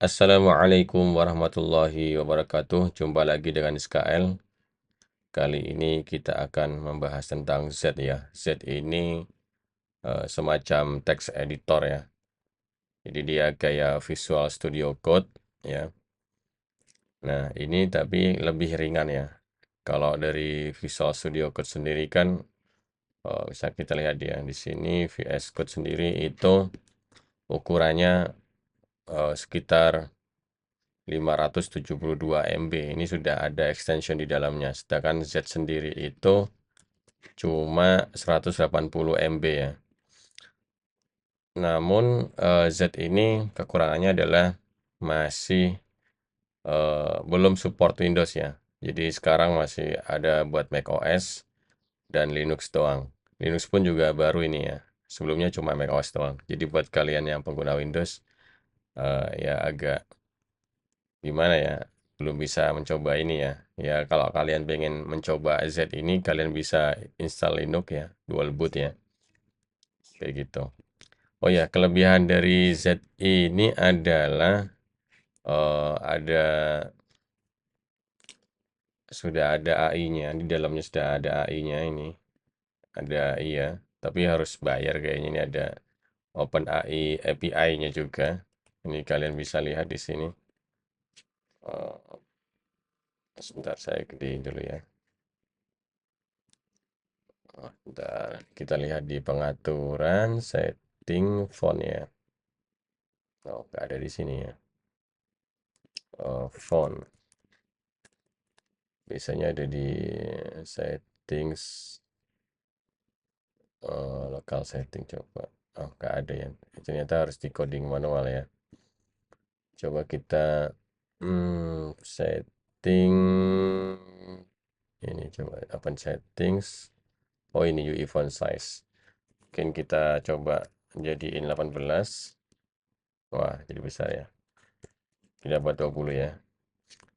Assalamualaikum warahmatullahi wabarakatuh. Jumpa lagi dengan SKL. Kali ini kita akan membahas tentang Z ya. Z ini semacam text editor ya. Jadi dia kayak Visual Studio Code ya. Nah, ini tapi lebih ringan ya. Kalau dari Visual Studio Code sendiri kan bisa kita lihat ya di sini VS Code sendiri itu ukurannya sekitar 572 MB. Ini sudah ada extension di dalamnya. Sedangkan Z sendiri itu cuma 180 MB ya. Namun Z ini kekurangannya adalah masih belum support Windows ya. Jadi sekarang masih ada buat macOS dan Linux doang. Linux pun juga baru ini ya. Sebelumnya cuma macOS doang. Jadi buat kalian yang pengguna Windows ya agak gimana ya, belum bisa mencoba ini ya. Ya kalau kalian pengen mencoba Z ini, kalian bisa install Linux ya, dual boot ya, kayak gitu. Oh ya, kelebihan dari Z ini adalah ada sudah ada AI-nya, di dalamnya sudah ada AI-nya ini, ada AI ya, tapi harus bayar kayaknya. Ini ada OpenAI API-nya juga. Ini kalian bisa lihat di sini. Eh, Sebentar saya gedein dulu ya. Bentar, kita lihat di pengaturan setting font ya. Oh, nggak ada di sini ya. Font. Biasanya ada di settings, local setting coba. Oh, nggak ada ya. Ternyata harus di coding manual ya. Coba kita setting ini, coba open settings. Oh, ini UI font size. Mungkin kita coba jadiin 18. Wah, jadi besar ya. Kita buat 20 ya.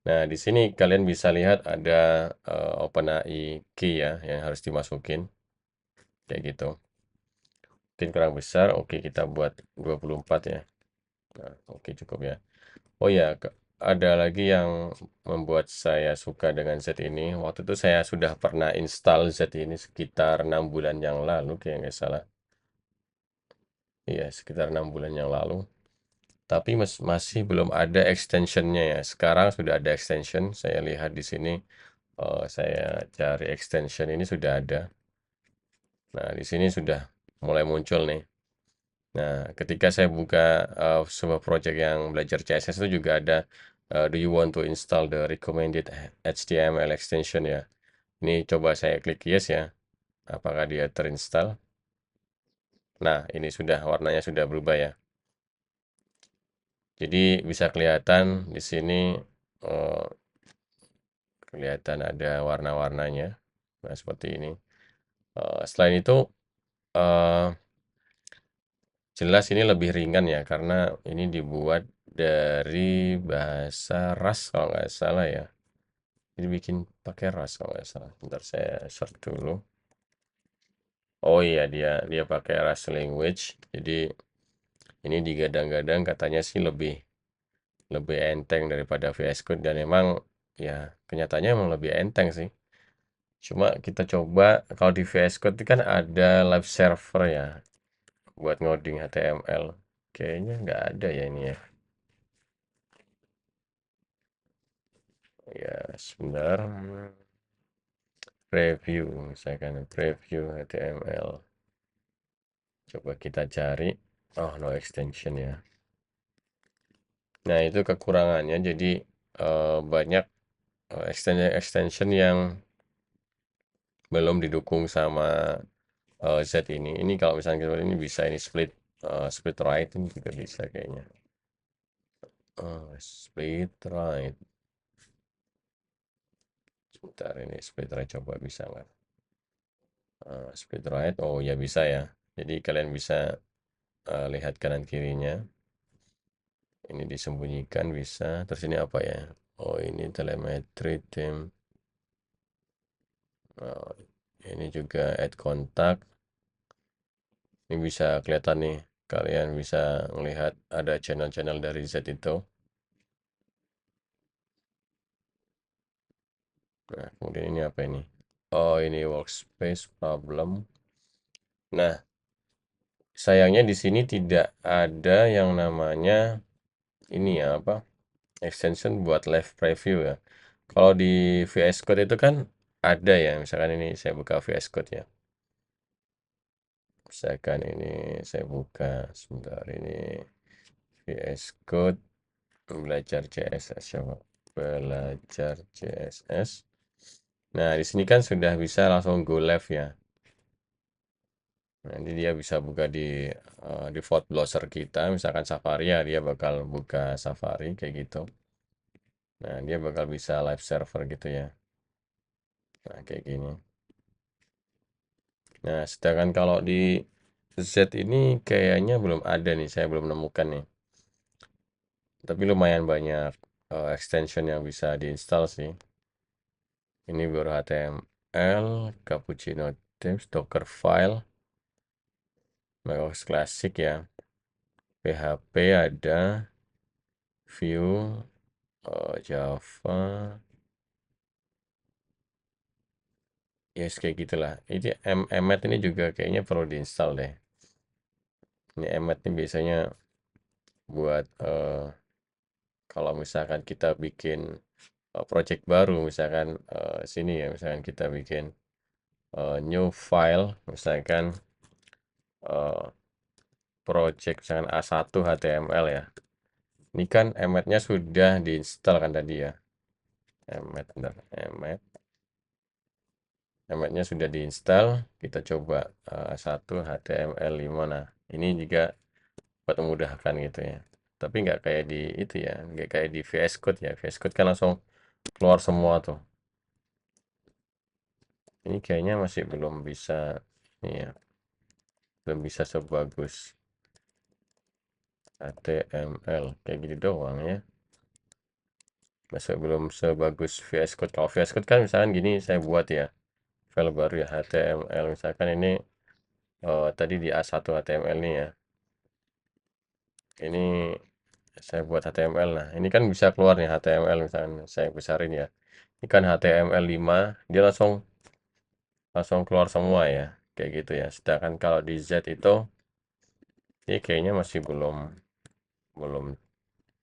Nah, di sini kalian bisa lihat ada OpenAI key ya yang harus dimasukin. Kayak gitu. Mungkin kurang besar. Oke, kita buat 24 ya. Nah, oke cukup ya. Oh ya, ada lagi yang membuat saya suka dengan Z ini. Waktu itu saya sudah pernah install Z ini sekitar 6 bulan yang lalu, kayak nggak salah. Iya, sekitar 6 bulan yang lalu. Tapi masih belum ada extensionnya ya. Sekarang sudah ada extension. Saya lihat di sini. Saya cari extension ini sudah ada. Nah, di sini sudah mulai muncul nih. Nah, ketika saya buka sebuah project yang belajar CSS itu juga ada do you want to install the recommended HTML extension ya. Ini coba saya klik yes ya. Apakah dia terinstall? Nah, ini sudah warnanya sudah berubah ya. Jadi bisa kelihatan di sini eh, kelihatan ada warna-warnanya. Nah, seperti ini. Selain itu eh, jelas ini lebih ringan ya, karena ini dibuat dari bahasa Rust kalau nggak salah ya. Jadi bikin pakai Rust kalau nggak salah. Bentar saya search dulu. Oh iya, dia dia pakai Rust language. Jadi ini digadang-gadang katanya sih lebih lebih enteng daripada VS Code, dan emang ya kenyataannya emang lebih enteng sih. Cuma kita coba kalau di VS Code itu kan ada live server ya buat ngoding HTML. Kayaknya nggak ada ya ini ya. Ya, sebentar. Preview, misalkan preview HTML. Coba kita cari. Oh, no extension ya. Nah, itu kekurangannya. Jadi banyak extension yang belum didukung sama Z ini. Ini kalau misalnya kita ini bisa ini split right ini juga bisa kayaknya. Split right. Sebentar, ini split right coba bisa nggak? Split right. Oh ya bisa ya. Jadi kalian bisa lihat kanan kirinya. Ini disembunyikan bisa. Terus ini apa ya? Oh, ini telemetri tim. Oh, ini juga add kontak. Ini bisa kelihatan nih. Kalian bisa melihat ada channel-channel dari Z itu. Nah, kemudian ini apa ini? Oh, ini workspace problem. Nah, sayangnya di sini tidak ada yang namanya ini ya, apa? Extension buat live preview ya. Kalau di VS Code itu kan ada ya, misalkan ini saya buka VS Code ya. Misalkan ini saya buka sebentar, ini VS Code belajar CSS, coba belajar CSS. Nah, di sini kan sudah bisa langsung go live ya. Nanti dia bisa buka di default browser kita, misalkan Safari ya, dia bakal buka Safari kayak gitu. Nah, dia bakal bisa live server gitu ya. Nah, kayak gini. Nah, sedangkan kalau di Z ini kayaknya belum ada nih, saya belum nemukan nih. Tapi lumayan banyak extension yang bisa diinstal sih. Ini baru HTML, Cappuccino Themes, Dockerfile, macOS Classic ya. PHP ada, Vue, Java, ya yes, kayak gitulah. Ini Emmet ini juga kayaknya perlu diinstal deh. Ini Emmet ini biasanya buat kalau misalkan kita bikin project baru, misalkan sini ya, misalkan kita bikin new file, misalkan eh, project misalkan A1 HTML ya. Ini kan Emmetnya sudah diinstal kan tadi ya. Emmet, bentar. Emmetnya sudah diinstal. Kita coba A1 HTML5. Nah, ini juga buat memudahkan gitu ya. Tapi nggak kayak di itu ya, nggak kayak di VS Code ya. VS Code kan langsung keluar semua tuh. Ini kayaknya masih belum bisa, ini ya, belum bisa sebagus HTML kayak gitu doang ya. Masih belum sebagus VS Code. Kalau VS Code kan misalkan gini saya buat ya, file baru ya HTML, misalkan ini tadi di A1 HTML nih ya. Ini saya buat HTML. Nah, ini kan bisa keluar nih HTML, misalkan saya besarin ya. Ini kan HTML5, dia langsung langsung keluar semua ya. Kayak gitu ya. Sedangkan kalau di Z itu ini kayaknya masih belum belum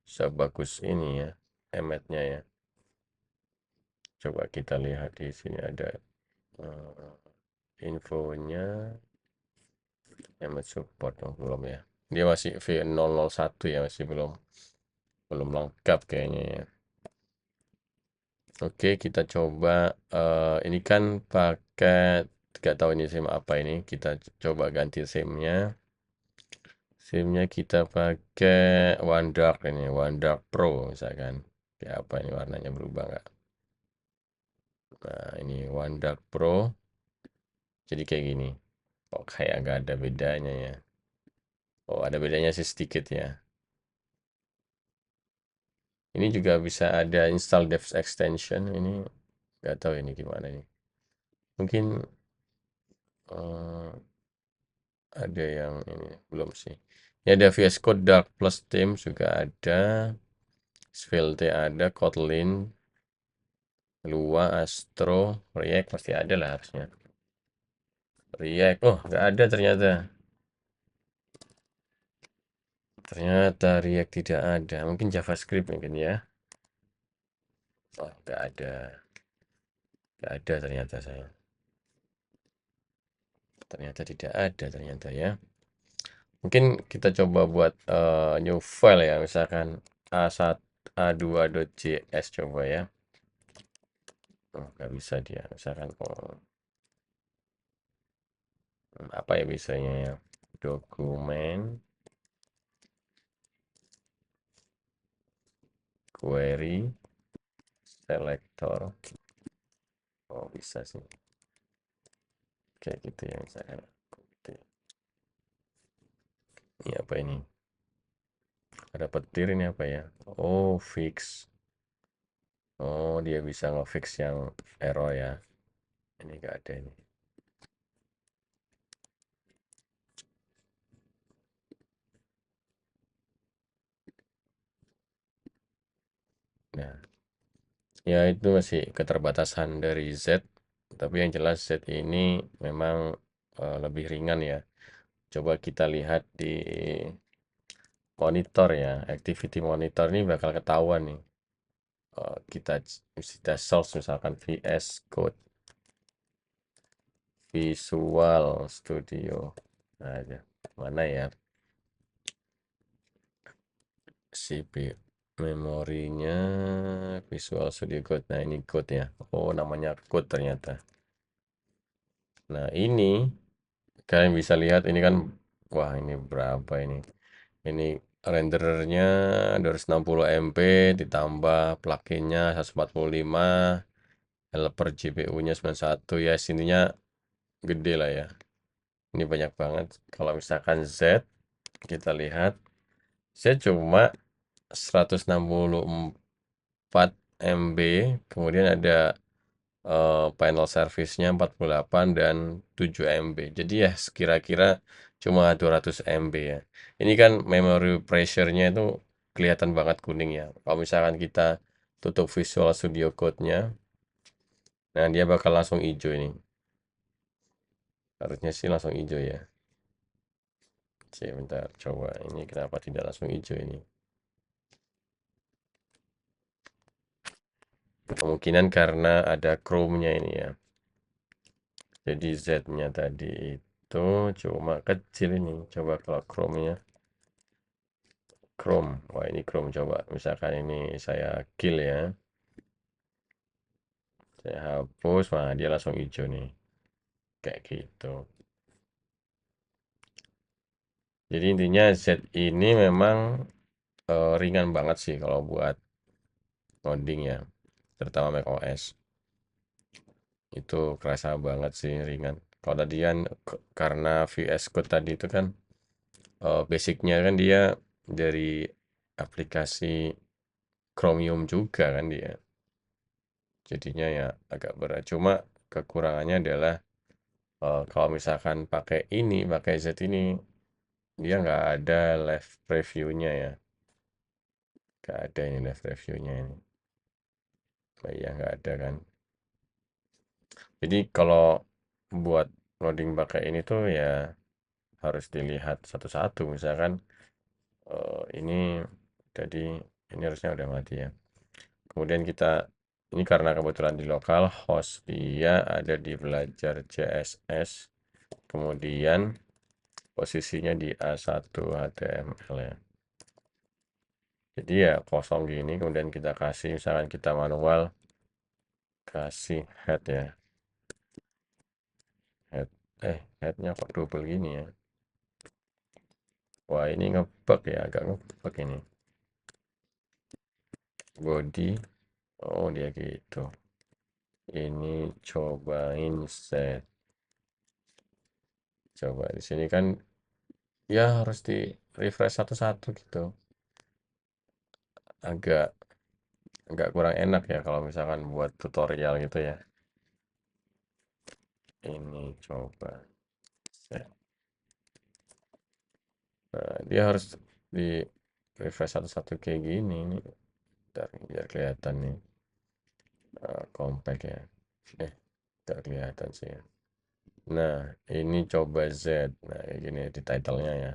sebagus ini ya, Emmet-nya ya. Coba kita lihat di sini ada infonya. Emmet support, oh, belum ya. Dia masih V001 ya, masih belum belum lengkap kayaknya ya. Oke, kita coba ini kan pakai, nggak tahu ini SIM apa ini. Kita coba ganti SIM-nya. SIM-nya kita pakai OneDark ini, OneDark Pro misalkan. Kayak apa ini warnanya berubah nggak? Nah, ini OneDark Pro. Jadi kayak gini. Oh, kayak nggak ada bedanya ya. Oh, ada bedanya sih sedikit ya. Ini juga bisa ada install dev extension. Ini nggak tahu ini gimana nih. Mungkin eh, ada yang ini belum sih. Ini ada VS Code Dark Plus Theme juga ada. Svelte ada, Kotlin, Lua, Astro, React pasti ada lah harusnya. React, oh nggak ada ternyata. Ternyata React tidak ada. Mungkin JavaScript mungkin ya. Oh nggak ada. Nggak ada ternyata saya. Ternyata tidak ada ternyata ya. Mungkin kita coba buat new file ya. Misalkan A1, A2.js coba ya. Oh, nggak bisa dia. Misalkan oh, apa ya biasanya ya? Dokumen, query, selector. Oh, bisa sih. Kayak gitu ya misalkan. Gitu ya. Ini apa ini? Ada petir ini apa ya? Oh, fix. Oh, dia bisa nge-fix yang error ya. Ini nggak ada ini. Nah, Ya itu masih keterbatasan dari Z, tapi yang jelas Z ini memang lebih ringan ya. Coba kita lihat di monitor ya, activity monitor ini bakal ketahuan nih. Kita search misalkan VS Code, Visual Studio. Nah, aja. Mana ya CPU memorinya Visual Studio Code. Nah, ini code ya. Oh, namanya code ternyata. Nah, ini kalian bisa lihat ini kan, wah ini berapa ini? Ini renderernya 260 MB ditambah pluginnya 145, helper GPU-nya 91 ya, sininya gede lah ya. Ini banyak banget. Kalau misalkan Z, kita lihat Z cuma 164 MB, kemudian ada panel service-nya 48 dan 7 MB. Jadi ya kira-kira cuma 200 MB ya. Ini kan memory pressure-nya itu kelihatan banget kuning ya. Kalau misalkan kita tutup Visual Studio Code-nya, nah dia bakal langsung hijau ini. Harusnya sih langsung hijau ya. Oke, bentar, coba ini kenapa tidak langsung hijau ini? Kemungkinan karena ada Chrome-nya ini ya. Jadi Z-nya tadi itu cuma kecil ini. Coba kalau Chrome-nya. Chrome. Wah, ini Chrome coba. Misalkan ini saya kill ya. Saya hapus. Wah, dia langsung hijau nih. Kayak gitu. Jadi intinya Z ini memang ringan banget sih kalau buat coding ya. Terutama macOS. Itu kerasa banget sih ringan. Kalau tadi kan karena VS Code tadi itu kan basicnya kan dia dari aplikasi Chromium juga kan dia. Jadinya ya agak berat. Cuma kekurangannya adalah kalau misalkan pakai Z ini, dia nggak ada live previewnya ya. Nggak ada ini live previewnya ini. Nah, iya nggak ada kan. Jadi kalau buat loading pakai ini tuh ya harus dilihat satu-satu. Misalkan ini tadi ini harusnya udah mati ya. Kemudian kita ini karena kebetulan di lokal host dia ada di belajar CSS. Kemudian posisinya di A1 HTML ya. Jadi ya kosong gini, kemudian kita kasih, misalkan kita manual, kasih head ya. Head, headnya kok double gini ya. Wah ini ngebug ya, agak ngebug ini. Body, oh dia gitu. Ini cobain set. Coba di sini kan ya harus di refresh satu-satu gitu. Agak agak kurang enak ya kalau misalkan buat tutorial gitu ya. Ini coba set. Nah, dia harus di refresh satu-satu kayak gini nih. Bentar, biar kelihatan nih compact ya. Tidak kelihatan sih ya. Nah, ini coba Z. Nah, kayak gini di title-nya ya.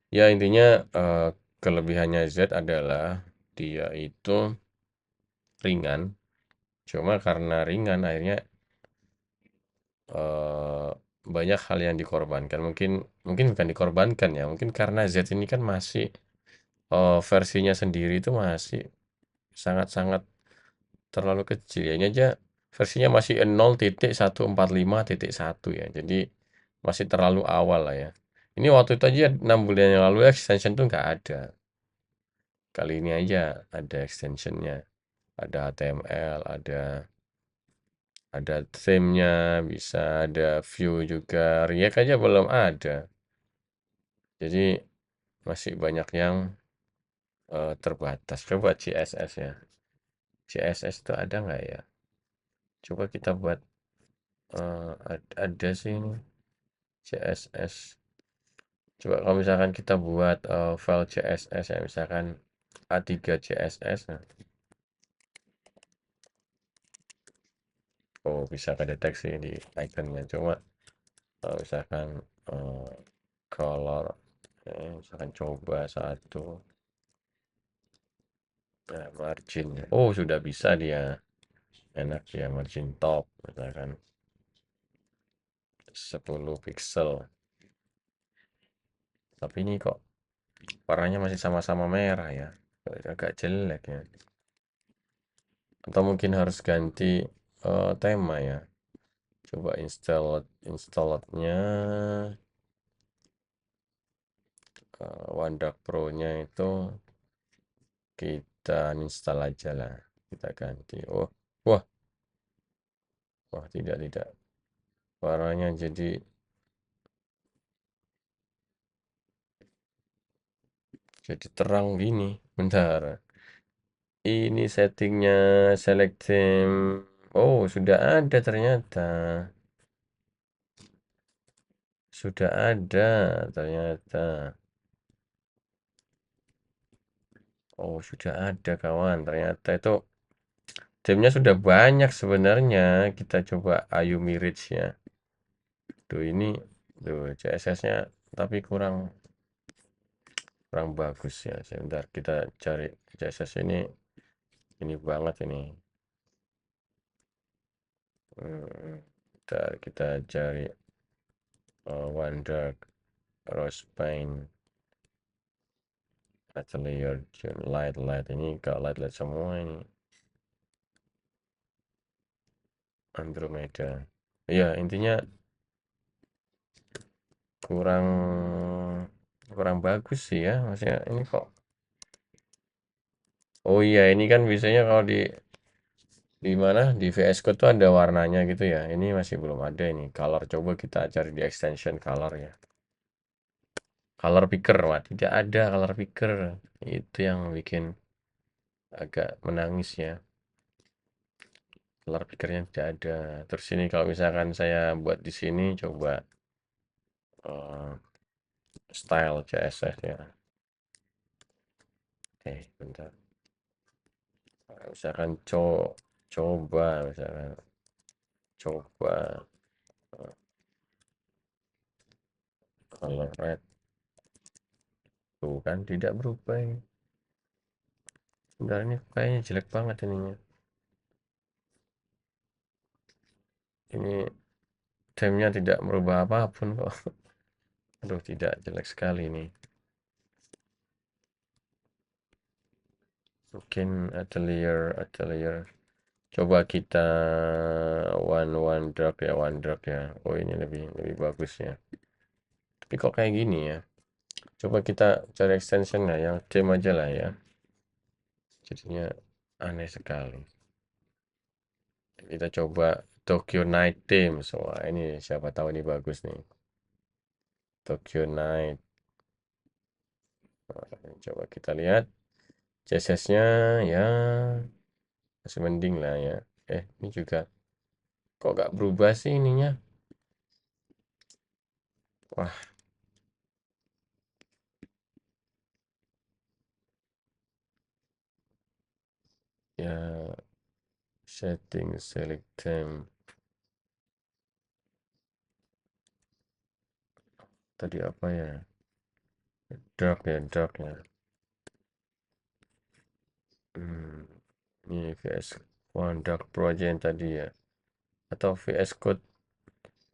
Ya, intinya kelebihannya Z adalah dia itu ringan. Cuma karena ringan akhirnya eh, banyak hal yang dikorbankan. Mungkin mungkin bukan dikorbankan ya. Mungkin karena Z ini kan masih versinya sendiri itu masih sangat-sangat terlalu kecil ya. Ini aja versinya masih 0.145.1 ya. Jadi masih terlalu awal lah ya. Ini waktu itu aja 6 bulan yang lalu extension tuh nggak ada. Kali ini aja ada extensionnya. Ada HTML, ada theme-nya, bisa ada view juga. React aja belum ada. Jadi masih banyak yang terbatas. Coba CSS ya. CSS itu ada nggak ya? Coba kita buat ada sih ini CSS. Coba kalau misalkan kita buat file CSS ya, misalkan A3 CSS. Oh, bisa kedeteksi di iconnya. Cuma kalau misalkan eh, color, misalkan coba satu, nah, margin. Oh, sudah bisa dia. Enak ya, margin top misalkan 10 pixel. Tapi ini kok warnanya masih sama-sama merah ya, agak jelek ya. Atau mungkin harus ganti tema ya. Coba installatnya OneDark Pro-nya itu kita install aja lah. Kita ganti. Oh, wah, wah, tidak. Warnanya jadi terang gini. Bentar. Ini settingnya select theme. Oh, sudah ada ternyata. Sudah ada ternyata. Oh, sudah ada kawan. Ternyata itu theme-nya sudah banyak sebenarnya. Kita coba Ayumi Reach ya. Tuh ini tuh CSS-nya tapi kurang kurang bagus ya. Sebentar kita cari CSS ini banget ini. Bentar kita cari OneDark Rose Paint Atelier light ini kalau light semua ini Andromeda. Iya, intinya kurang kurang bagus sih ya. Maksudnya ini kok. Oh iya, ini kan biasanya kalau di mana di VS Code tuh ada warnanya gitu ya. Ini masih belum ada ini. Color coba kita cari di extension color ya. Color picker, wah tidak ada color picker. Itu yang bikin agak menangis ya. Color pickernya tidak ada. Terus ini kalau misalkan saya buat di sini coba eh, style CSS ya. Bentar. Misalkan coba misalkan coba color red tuh kan tidak berubah ini. Sebentar ini kayaknya jelek banget ininya. Ini temnya tidak merubah apapun kok. Aduh, tidak jelek sekali nih. Mungkin atelier. Coba kita one drag ya, one drag ya. Oh, ini lebih bagus ya. Tapi kok kayak gini ya? Coba kita cari extension lah yang theme aja lah ya. Jadinya aneh sekali. Kita coba Tokyo Night Theme. Wah, ini siapa tahu ini bagus nih. Tokyo Night. Coba kita lihat CSS-nya ya masih mending lah ya. Ini juga kok gak berubah sih ininya? Wah, ya setting select theme. Tadi apa ya? Dark ya. Hmm, ini VS One Dark Pro aja yang tadi ya. Atau VS Code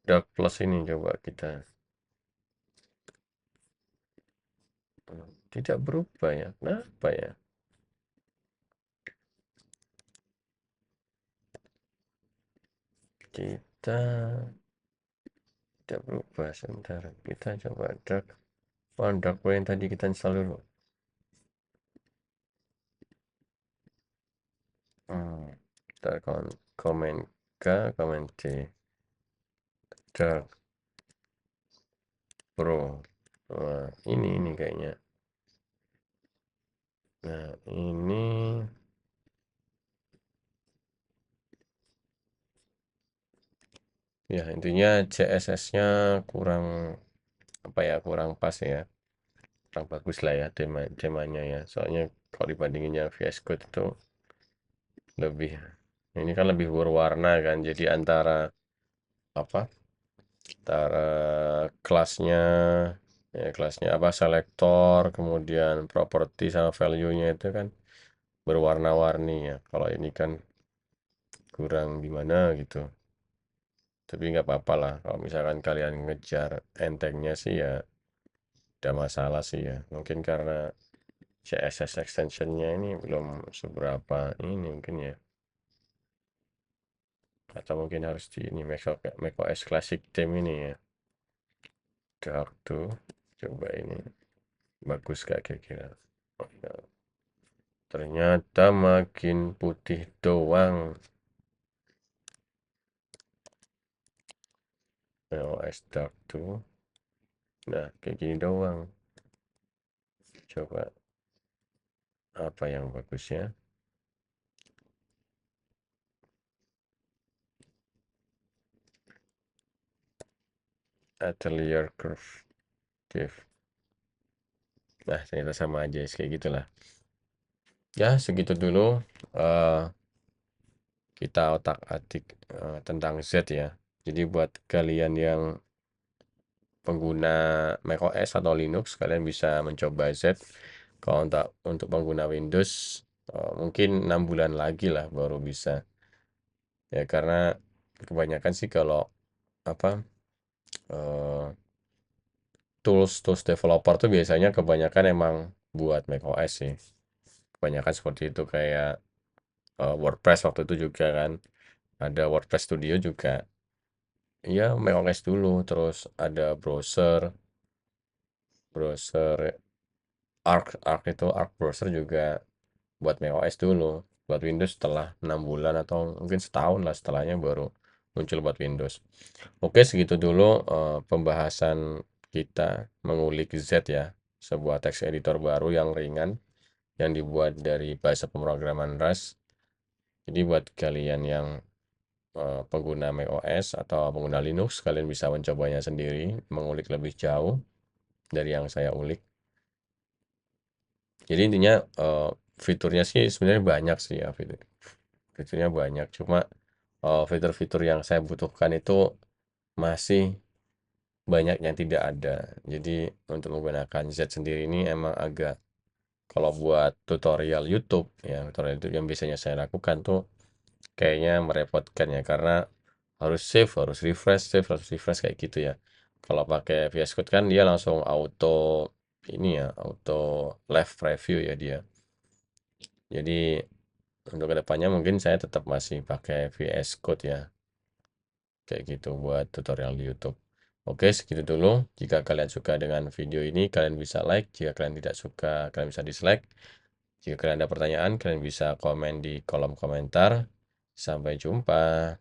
Dark Plus ini coba kita. Tidak berubah ya. Kenapa ya? Kita tidak berubah sebentar. Kita coba One Dark Pro yang tadi kita install dulu. Kita komen K, komen T. Dark Pro. Wah, ini kayaknya. Nah, ini ya intinya CSS-nya kurang apa ya, kurang pas ya. Kurang bagus lah ya temanya ya. Soalnya Kalau dibandingin yang VS Code itu lebih, ini kan lebih berwarna kan, jadi antara apa, antara kelasnya, ya kelasnya apa, selektor, kemudian properti sama value-nya itu kan berwarna-warni ya. Kalau ini kan kurang gimana gitu. Tapi nggak apa-apa lah, kalau misalkan kalian ngejar entengnya sih ya tidak masalah sih ya. Mungkin karena CSS extensionnya ini belum seberapa ini mungkin ya. Atau mungkin harus di ini macOS Classic Theme ini ya. Dark tuh. Coba ini. Bagus gak kira-kira? Oh, ya. Ternyata makin putih doang. macOS Dark tuh. Nah, kayak gini doang. Coba apa yang bagusnya? Atelier Curve. Nah, ternyata sama aja kayak gitulah. Ya, segitu dulu eh kita otak-atik tentang Z ya. Jadi buat kalian yang pengguna macOS atau Linux, kalian bisa mencoba Z. Kalau untuk pengguna Windows, mungkin 6 bulan lagi lah baru bisa. Ya, karena kebanyakan sih kalau apa eh, tools developer tuh biasanya kebanyakan emang buat macOS sih. Kebanyakan seperti itu kayak WordPress waktu itu juga kan. Ada WordPress Studio juga. Iya, macOS dulu, terus ada browser Arc browser juga buat macOS dulu. Buat Windows setelah 6 bulan atau mungkin setahun lah setelahnya baru muncul buat Windows. Oke, segitu dulu pembahasan kita mengulik Z ya, sebuah text editor baru yang ringan yang dibuat dari bahasa pemrograman Rust. Jadi buat kalian yang pengguna macOS atau pengguna Linux, kalian bisa mencobanya sendiri, mengulik lebih jauh dari yang saya ulik. Jadi intinya fiturnya sih sebenarnya banyak sih ya, fiturnya banyak. Cuma fitur-fitur yang saya butuhkan itu masih banyak yang tidak ada. Jadi untuk menggunakan Z sendiri ini emang agak, kalau buat tutorial YouTube ya, tutorial YouTube yang biasanya saya lakukan tuh kayaknya merepotkan ya, karena harus save, harus refresh, save, harus refresh kayak gitu ya. Kalau pakai VS Code kan dia langsung auto ini ya, auto live preview ya dia. Jadi untuk kedepannya mungkin saya tetap masih pakai VS Code ya, kayak gitu buat tutorial di YouTube. Oke, segitu dulu. Jika kalian suka dengan video ini, kalian bisa like. Jika kalian tidak suka, kalian bisa dislike. Jika kalian ada pertanyaan, kalian bisa komen di kolom komentar. Sampai jumpa.